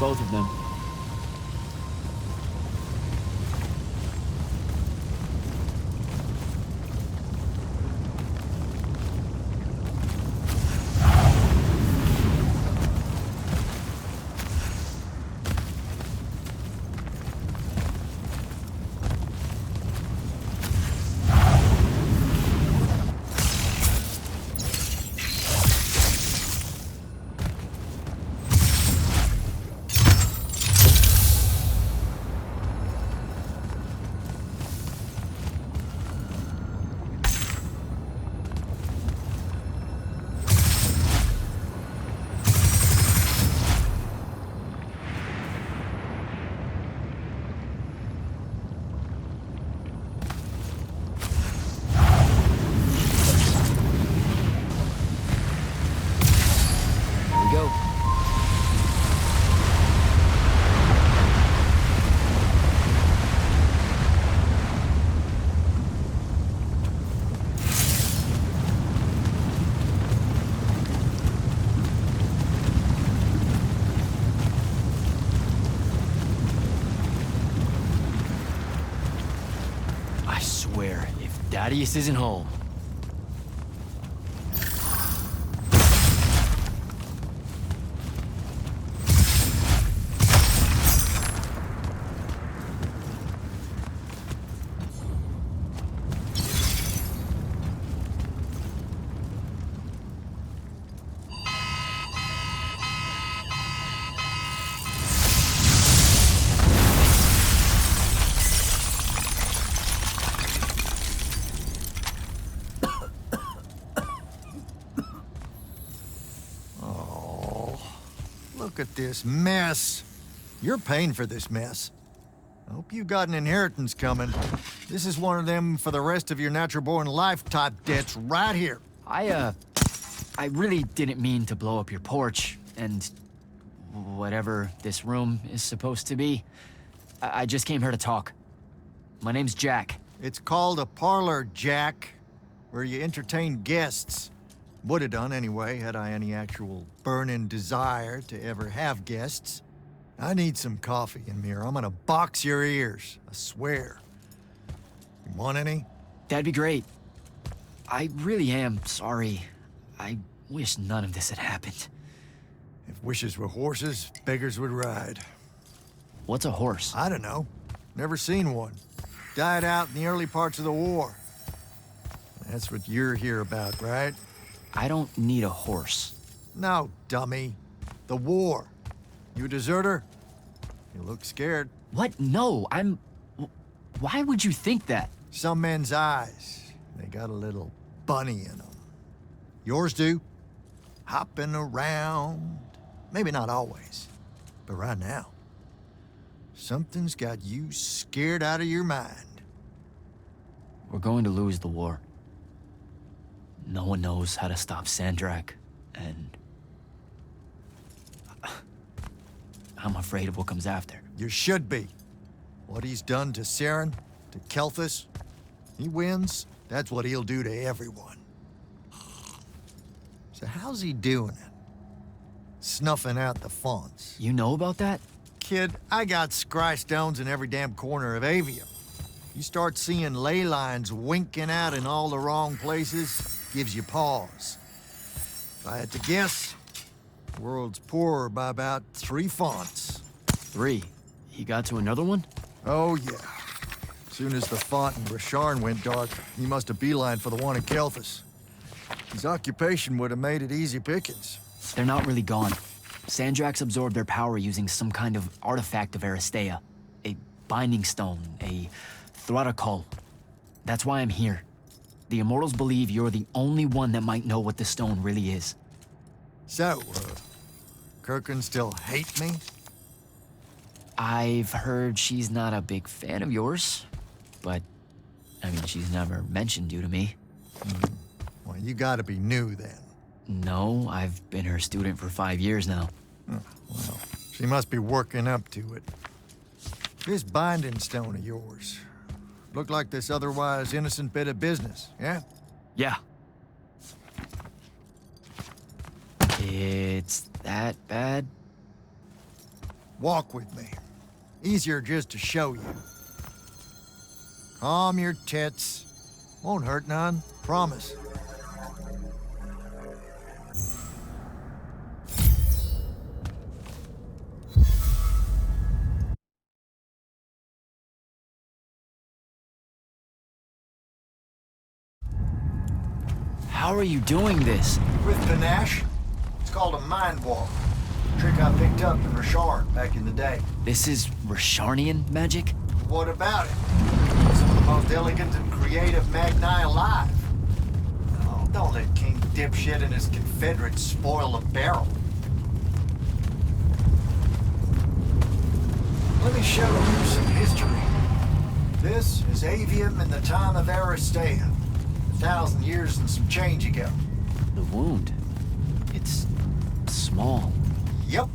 both of them. Thaddeus isn't home. Look at this mess. You're paying for this mess. I hope you got an inheritance coming. This is one of them for the rest of your natural-born life type debts right here. I really didn't mean to blow up your porch, and whatever this room is supposed to be. I just came here to talk. My name's Jack. It's called a parlor, Jack, where you entertain guests. Would have done anyway, had I any actual burning desire to ever have guests. I need some coffee in here. I'm gonna box your ears, I swear. You want any? That'd be great. I really am sorry. I wish none of this had happened. If wishes were horses, beggars would ride. What's a horse? I don't know. Never seen one. Died out in the early parts of the war. That's what you're here about, right? I don't need a horse. No, dummy. The war. You a deserter? You look scared. What? No, I'm... Why would you think that? Some men's eyes, they got a little bunny in them. Yours do? Hopping around. Maybe not always, but right now. Something's got you scared out of your mind. We're going to lose the war. No one knows how to stop Sandrakk, and... I'm afraid of what comes after. You should be. What he's done to Saren, to Kelthus, he wins, that's what he'll do to everyone. So how's he doing it? Snuffing out the fonts. You know about that? Kid, I got scry stones in every damn corner of aveum. You start seeing ley lines winking out in all the wrong places, gives you pause. If I had to guess, the world's poorer by about 3 fonts. 3? He got to another one? Oh, yeah. As soon as the font in Rasharn went dark, he must have beelined for the one in Kelthus. His occupation would have made it easy pickings. They're not really gone. Sandrakk's absorbed their power using some kind of artifact of Aristea. A binding stone, a thradakul. That's why I'm here. The Immortals believe you're the only one that might know what the stone really is. So, Kirkin still hate me? I've heard she's not a big fan of yours, but, I mean, she's never mentioned you to me. Well, you gotta be new then. No, I've been her student for 5 years now. Oh, well, she must be working up to it. This binding stone of yours, look like this otherwise innocent bit of business, yeah? Yeah. It's that bad? Walk with me. Easier just to show you. Calm your tits. Won't hurt none, promise. How are you doing this? With panache, it's called a mind walk. A trick I picked up in Rashard back in the day. This is Rasharnian magic? What about it? Some of the most elegant and creative Magni alive. Oh, don't let King Dipshit and his Confederates spoil the barrel. Let me show you some history. This is Aveum in the time of Aristea. 1,000 years and some change ago. The wound. It's small. Yep.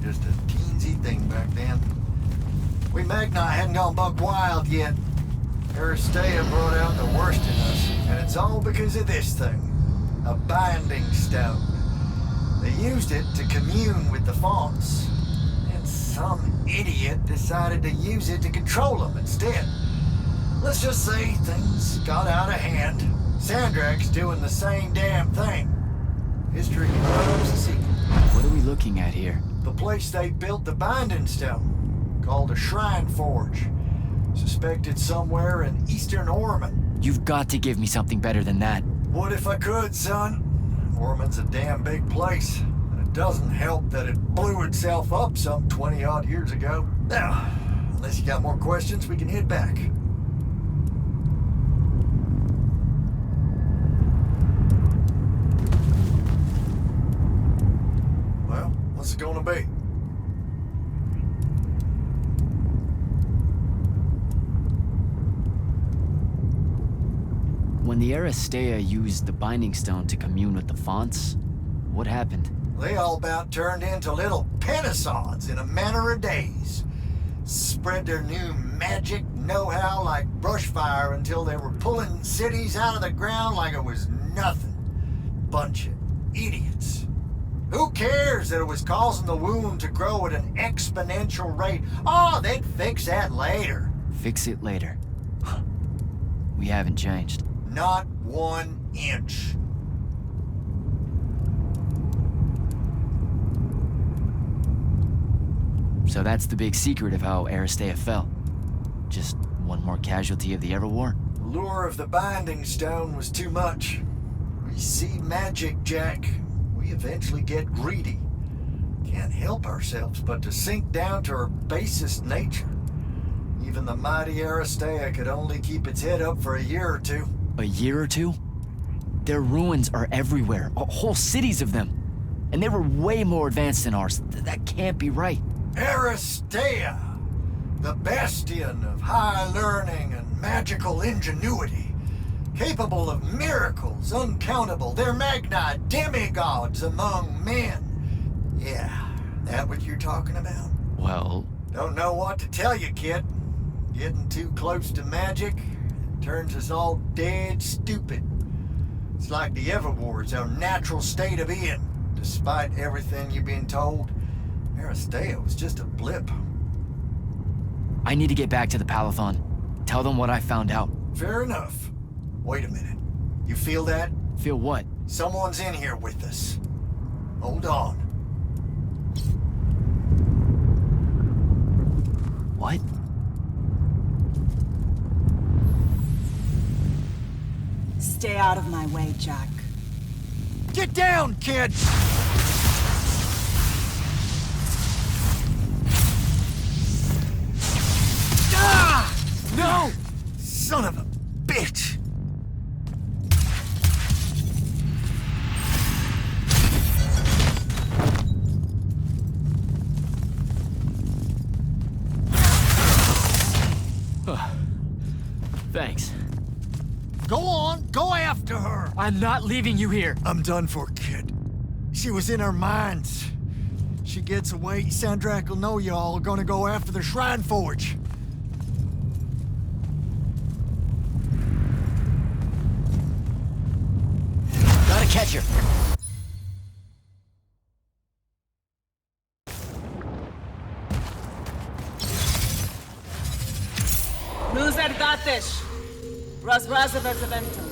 Just a teensy thing back then. We Magni hadn't gone buck wild yet. Aristea brought out the worst in us, and it's all because of this thing. A binding stone. They used it to commune with the fonts. And some idiot decided to use it to control them instead. Let's just say things got out of hand. Sandrakk's doing the same damn thing. History loves a secret. What are we looking at here? The place they built the binding stone, called a shrine forge. Suspected somewhere in eastern Orman. You've got to give me something better than that. What if I could, son? Orman's a damn big place, and it doesn't help that it blew itself up some 20-odd years ago. Now, unless you got more questions, we can head back. Well, what's it gonna be? When the Aristea used the binding stone to commune with the fonts, what happened? They all about turned into little pentasons in a matter of days. Spread their new magic know-how like brushfire until they were pulling cities out of the ground like it was nothing. Bunch of idiots. Who cares that it was causing the wound to grow at an exponential rate? Oh, they'd fix that later. Fix it later. We haven't changed. Not 1 inch. So that's the big secret of how Aristea fell. Just one more casualty of the Everwar? The lure of the binding stone was too much. We see magic, Jack. We eventually get greedy. Can't help ourselves but to sink down to our basest nature. Even the mighty Aristea could only keep its head up for a year or two. A year or two? Their ruins are everywhere, whole cities of them. And they were way more advanced than ours. That can't be right. Aristea, the bastion of high learning and magical ingenuity, capable of miracles uncountable. They're Magni demigods among men. Yeah, that what you're talking about? Well... Don't know what to tell you, kid. Getting too close to magic turns us all dead stupid. It's like the Everwar's our natural state of being. Despite everything you've been told, Aristea was just a blip. I need to get back to the Palathon. Tell them what I found out. Fair enough. Wait a minute. You feel that? Feel what? Someone's in here with us. Hold on. What? Stay out of my way, Jack. Get down, kid! Ah! No! Son of a bitch! Thanks. Go on, go after her! I'm not leaving you here. I'm done for, kid. She was in our minds. She gets away, Sandrakk will know y'all are gonna go after the Shrine Forge. Gotta catch her. Nus erdates. Rasrazavezaventum.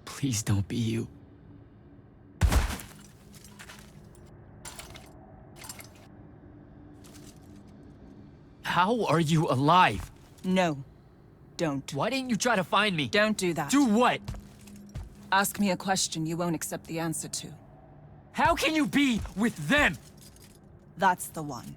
Please don't be you. How are you alive? No. Don't. Why didn't you try to find me? Don't do that. Do what? Ask me a question you won't accept the answer to. How can you be with them? That's the one.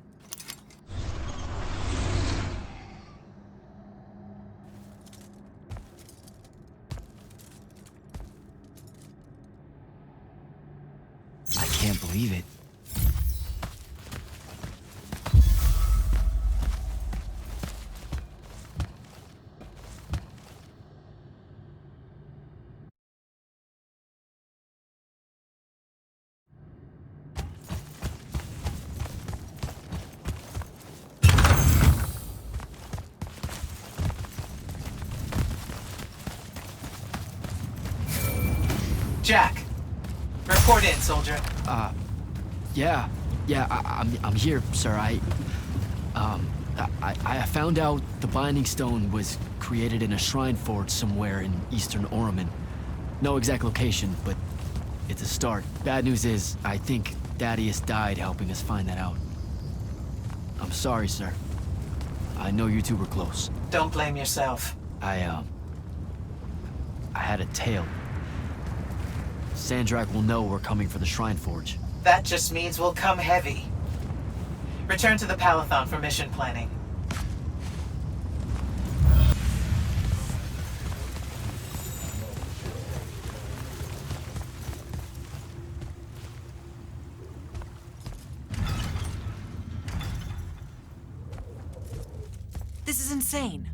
I can't believe it. Jack, report in, soldier. Yeah, I'm here, sir. I found out the Binding Stone was created in a shrine forge somewhere in eastern Orman. No exact location, but it's a start. Bad news is, I think Thaddeus died helping us find that out. I'm sorry, sir. I know you two were close. Don't blame yourself. I had a tail. Sandrakk will know we're coming for the shrine forge. That just means we'll come heavy. Return to the Palathon for mission planning. This is insane.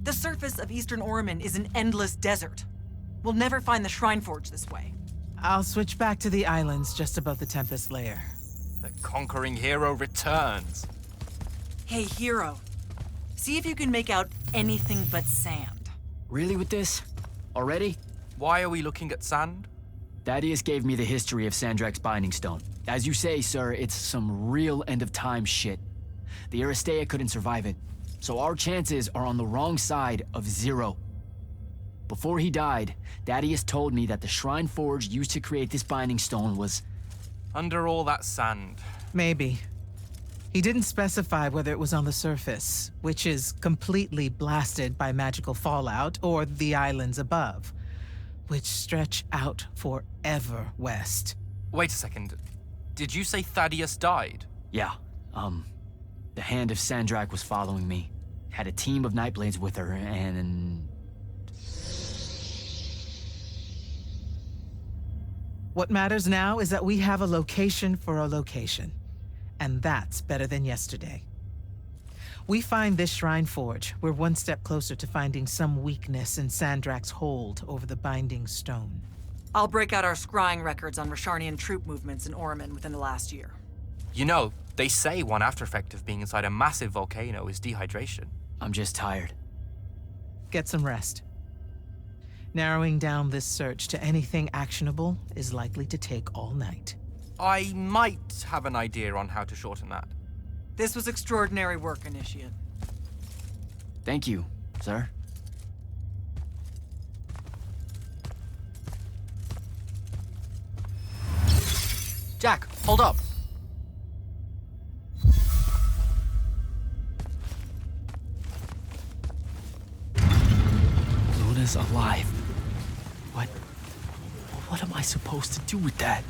The surface of Eastern Orman is an endless desert. We'll never find the Shrine Forge this way. I'll switch back to the islands just above the Tempest Lair. The conquering hero returns. Hey, hero. See if you can make out anything but sand. Really with this? Already? Why are we looking at sand? Thaddeus gave me the history of Sandrakk's Binding Stone. As you say, sir, it's some real end-of-time shit. The Aristea couldn't survive it, so our chances are on the wrong side of zero. Before he died, Thaddeus told me that the Shrine Forge used to create this Binding Stone was... Under all that sand. Maybe. He didn't specify whether it was on the surface, which is completely blasted by magical fallout, or the islands above, which stretch out forever west. Wait a second. Did you say Thaddeus died? Yeah, the Hand of Sandrakk was following me. Had a team of Nightblades with her, and... What matters now is that we have a location for a location. And that's better than yesterday. We find this Shrine Forge, we're one step closer to finding some weakness in Sandrakk's hold over the Binding Stone. I'll break out our scrying records on Rasharnian troop movements in Orman within the last year. You know, they say one after effect of being inside a massive volcano is dehydration. I'm just tired. Get some rest. Narrowing down this search to anything actionable is likely to take all night. I might have an idea on how to shorten that. This was extraordinary work, Initiate. Thank you, sir. Jack, hold up. Luna's alive. What am I supposed to do with that?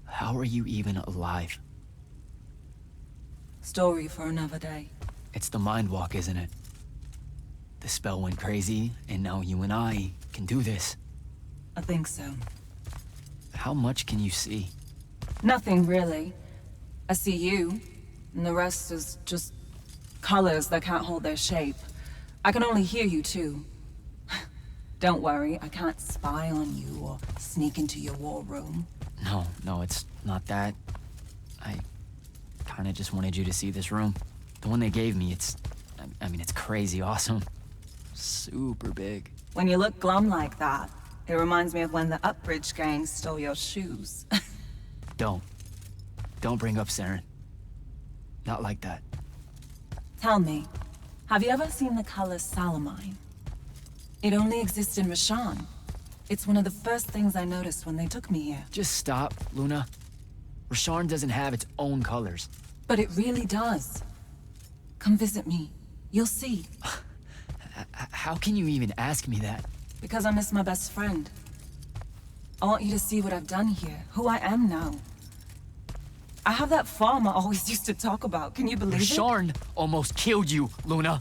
How are you even alive? Story for another day. It's the mind walk, isn't it? The spell went crazy, and now you and I can do this. I think so. How much can you see? Nothing really. I see you, and the rest is just colors that can't hold their shape. I can only hear you too. Don't worry, I can't spy on you or sneak into your war room. No, it's not that. I kinda just wanted you to see this room. The one they gave me, I mean, it's crazy awesome. Super big. When you look glum like that, it reminds me of when the Upbridge gang stole your shoes. Don't bring up Saren. Not like that. Tell me, have you ever seen the color salamine? It only exists in Rashan. It's one of the first things I noticed when they took me here. Just stop, Luna. Rasharn doesn't have its own colors. But it really does. Come visit me. You'll see. How can you even ask me that? Because I miss my best friend. I want you to see what I've done here, who I am now. I have that farm I always used to talk about. Can you believe it? Rasharn almost killed you, Luna.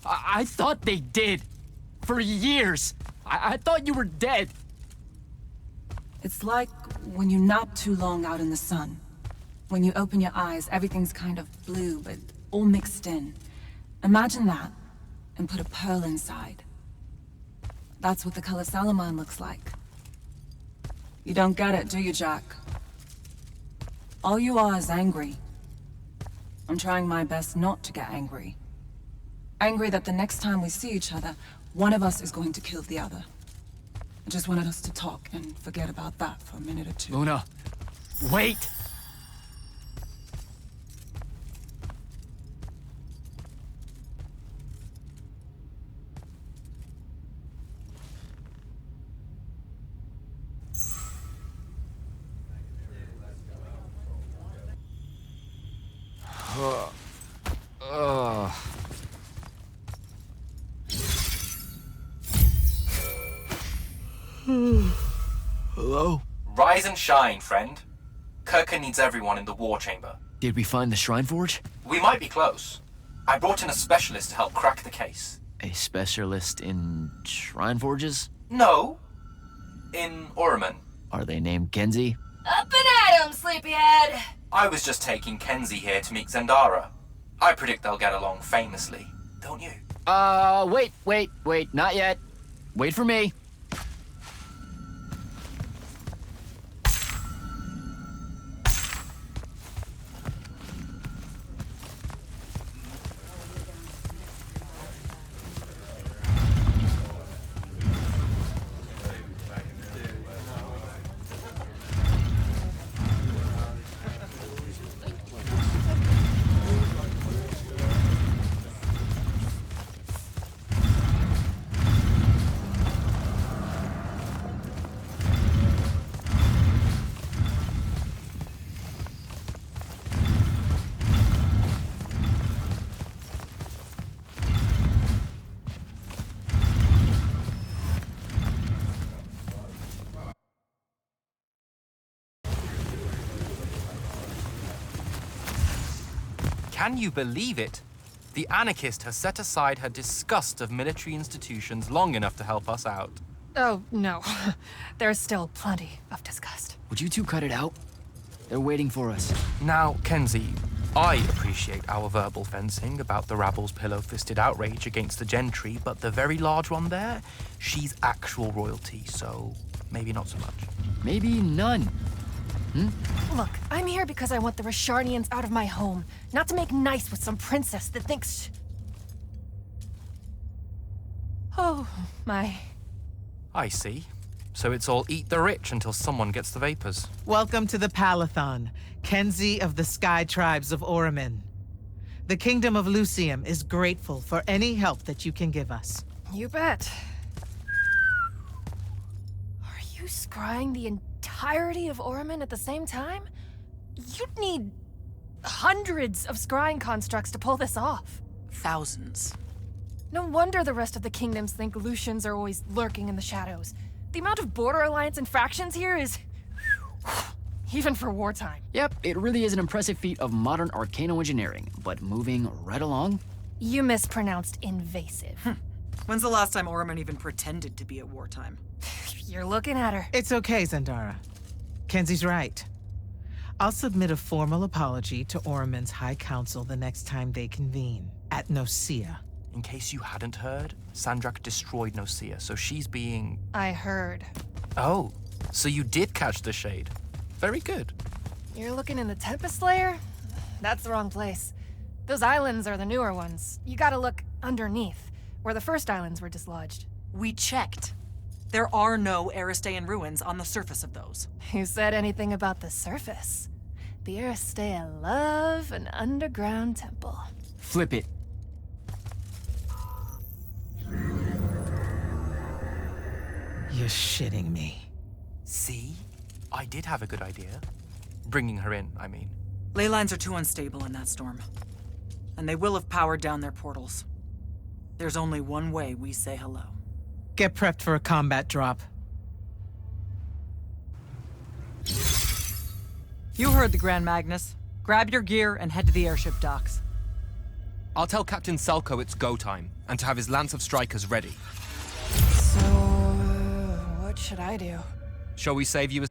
I thought they did. For years. I thought you were dead. It's like when you nap too long out in the sun. When you open your eyes, everything's kind of blue, but all mixed in. Imagine that, and put a pearl inside. That's what the color salamine looks like. You don't get it, do you, Jack? All you are is angry. I'm trying my best not to get angry. Angry that the next time we see each other, one of us is going to kill the other. I just wanted us to talk and forget about that for a minute or two. Luna, wait! Hello? Rise and shine, friend. Kirka needs everyone in the war chamber. Did we find the Shrine Forge? We might be close. I brought in a specialist to help crack the case. A specialist in Shrine Forges? No. In Orman. Are they named Kenzie? Up and at 'em, sleepyhead! I was just taking Kenzie here to meet Zendara. I predict they'll get along famously, don't you? Wait, not yet. Wait for me. Can you believe it? The anarchist has set aside her disgust of military institutions long enough to help us out. Oh, no. There's still plenty of disgust. Would you two cut it out? They're waiting for us. Now, Kenzie, I appreciate our verbal fencing about the rabble's pillow-fisted outrage against the gentry, but the very large one there, she's actual royalty, so maybe not so much. Maybe none. Look, I'm here because I want the Rasharnians out of my home, not to make nice with some princess that thinks... Oh, my... I see. So it's all eat the rich until someone gets the vapors. Welcome to the Palathon, Kenzie of the Sky Tribes of Oramin. The Kingdom of Lucium is grateful for any help that you can give us. You bet. Are you scrying the entirety of Oramin at the same time? You'd need hundreds of scrying constructs to pull this off. Thousands. No wonder the rest of the kingdoms think Lucians are always lurking in the shadows. The amount of border alliance infractions here is... even for wartime. Yep, it really is an impressive feat of modern arcano engineering, but moving right along. You mispronounced invasive. When's the last time Oramin even pretended to be at wartime? You're looking at her. It's okay, Zendara. Kenzie's right. I'll submit a formal apology to Oramin's High Council the next time they convene, at Nocia. In case you hadn't heard, Sandrakk destroyed Nocia, so she's being... I heard. Oh, so you did catch the shade. Very good. You're looking in the Tempest Layer? That's the wrong place. Those islands are the newer ones. You gotta look underneath, where the first islands were dislodged. We checked. There are no Aristean ruins on the surface of those. Who said anything about the surface? The Aristea love an underground temple. Flip it. You're shitting me. See? I did have a good idea. Bringing her in, I mean. Ley lines are too unstable in that storm. And they will have powered down their portals. There's only one way we say hello. Get prepped for a combat drop. You heard the Grand Magnus. Grab your gear and head to the airship docks. I'll tell Captain Selko it's go time, and to have his lance of strikers ready. So, what should I do? Shall we save you a